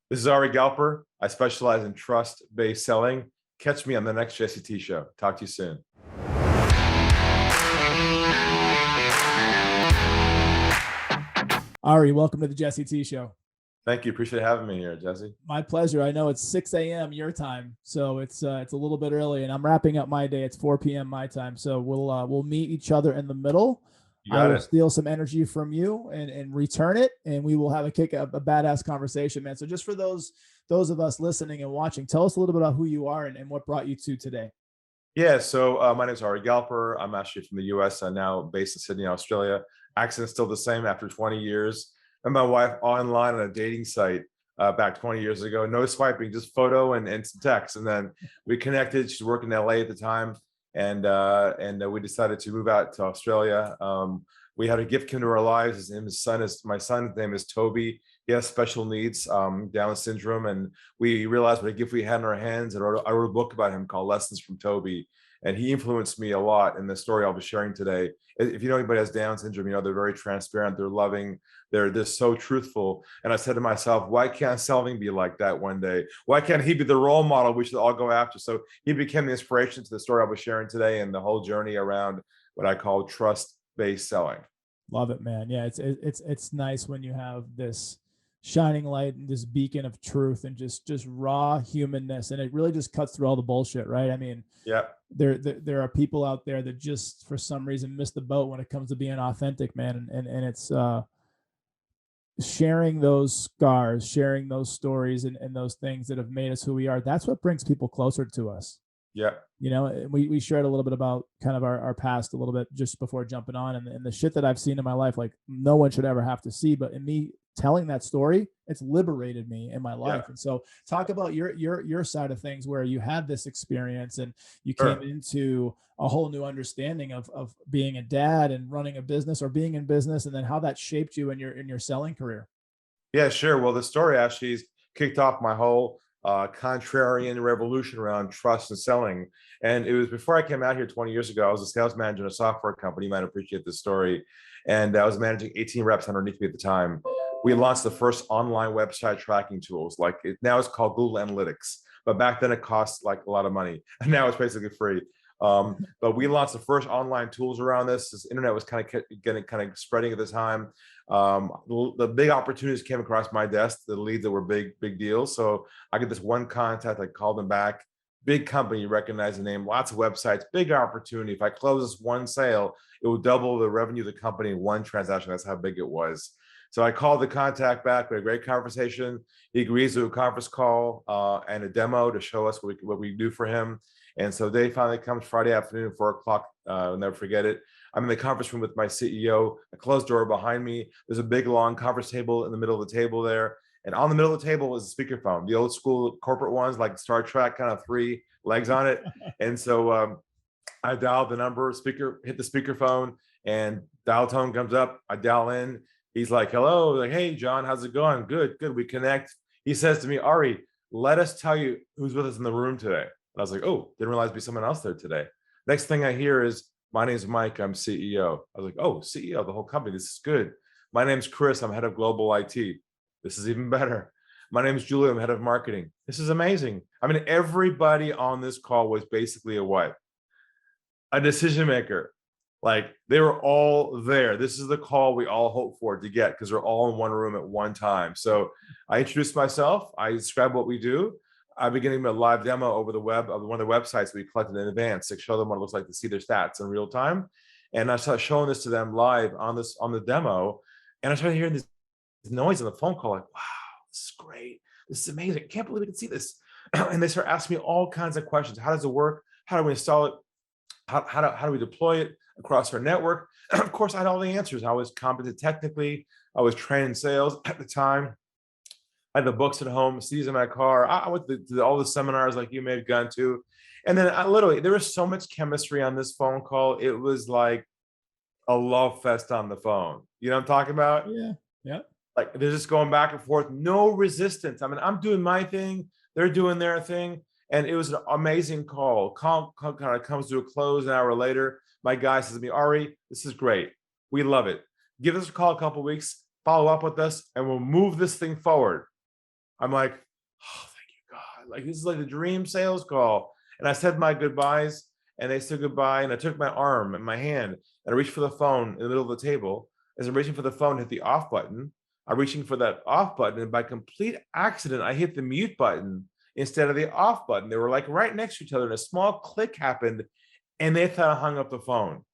This is Ari Galper. I specialize in trust-based selling. Catch me on the next Jesse T show. Talk to you soon. Ari, welcome to the Jesse T Show. Thank you. Appreciate having me here, Jesse. My pleasure. I know it's 6 a.m. your time, so it's a little bit early, and I'm wrapping up my day. It's 4 p.m. my time, so we'll meet each other in the middle. You I got will it. steal some energy from you and return it, and we will have a badass conversation, man. So just for those of us listening and watching, tell us a little bit about who you are and what brought you to today. Yeah, so my name is Ari Galper. I'm actually from the US. I'm now based in Sydney, Australia. Accent's still the same after 20 years. And my wife online on a dating site back 20 years ago. No swiping, just photo and some text. And then we connected. She's working in LA at the time. And we decided to move out to Australia. We had a gift come to our lives. My son's name is Toby. He has special needs, Down syndrome, and we realized what a gift we had in our hands. And I wrote a book about him called Lessons from Toby, and he influenced me a lot in the story I'll be sharing today. If you know anybody has Down syndrome, you know they're very transparent, they're loving, they're so truthful. And I said to myself, why can't Selving be like that one day? Why can't he be the role model we should all go after? So he became the inspiration to the story I'll be sharing today and the whole journey around what I call trust-based selling. Love it, man. Yeah, it's nice when you have this shining light and this beacon of truth and just raw humanness, and it really just cuts through all the bullshit, right? I mean, Yeah. There are people out there that just for some reason miss the boat when it comes to being authentic, man, and it's sharing those scars, sharing those stories and those things that have made us who we are. That's what brings people closer to us. Yeah. You know, we shared a little bit about kind of our past a little bit just before jumping on, and the shit that I've seen in my life, like no one should ever have to see, but in me telling that story, it's liberated me in my life. Yeah. And so talk about your side of things where you had this experience and you came Sure. into a whole new understanding of being a dad and running a business or being in business, and then how that shaped you in your selling career. Yeah, sure. Well, the story actually kicked off my whole contrarian revolution around trust and selling. And it was before I came out here 20 years ago. I was a sales manager in a software company. You might appreciate this story. And I was managing 18 reps underneath me at the time. We launched the first online website tracking tools. Now it's called Google Analytics, but back then it cost like a lot of money. And now it's basically free. But we launched the first online tools around this. This internet was kind of getting kind of spreading at the time. The big opportunities came across my desk, the leads that were big deals. So I get this one contact, I called them back. Big company, you recognize the name, lots of websites, big opportunity. If I close this one sale, it will double the revenue of the company in one transaction. That's how big it was. So I called the contact back. We had a great conversation. He agrees to a conference call and a demo to show us what we do for him. And so day finally comes Friday afternoon, 4 o'clock. I'll never forget it. I'm in the conference room with my CEO, a closed door behind me. There's a big, long conference table in the middle of the table there. And on the middle of the table is a speakerphone, the old school corporate ones like Star Trek, kind of 3 legs on it. And so I dialed the number, hit the speakerphone, and dial tone comes up. I dial in. He's like, hello, like, hey, John, how's it going? Good. We connect. He says to me, Ari, let us tell you who's with us in the room today. And I was like, oh, didn't realize there'd be someone else there today. Next thing I hear is, my name's Mike, I'm CEO. I was like, oh, CEO of the whole company. This is good. My name's Chris, I'm head of global IT. This is even better. My name is Julie, I'm head of marketing. This is amazing. I mean, everybody on this call was basically a decision maker. Like they were all there. This is the call we all hope for to get because we're all in one room at one time. So I introduced myself. I described what we do. I began giving a live demo over the web of one of the websites we collected in advance to show them what it looks like to see their stats in real time. And I started showing this to them live on the demo. And I started hearing this noise on the phone call, like, wow, this is great. This is amazing. I can't believe we can see this. And they start asking me all kinds of questions. How does it work? How do we install it? How do we deploy it across our network? And of course, I had all the answers. I was competent technically. I was trained in sales at the time. I had the books at home, CDs in my car. I went to all the seminars like you may have gone to. And then there was so much chemistry on this phone call. It was like a love fest on the phone. You know what I'm talking about? Yeah. Yeah. Like they're just going back and forth, no resistance. I mean, I'm doing my thing, they're doing their thing. And it was an amazing call. Call kind of comes to a close an hour later. My guy says to me, Ari, this is great. We love it. Give us a call a couple of weeks, follow up with us, and we'll move this thing forward. I'm like, oh, thank you, God. Like, this is like the dream sales call. And I said my goodbyes, and they said goodbye. And I took my arm and my hand, and I reached for the phone in the middle of the table. As I'm reaching for the phone, hit the off button. I'm reaching for that off button, and by complete accident, I hit the mute button instead of the off button. They were like right next to each other, and a small click happened, and they thought I hung up the phone.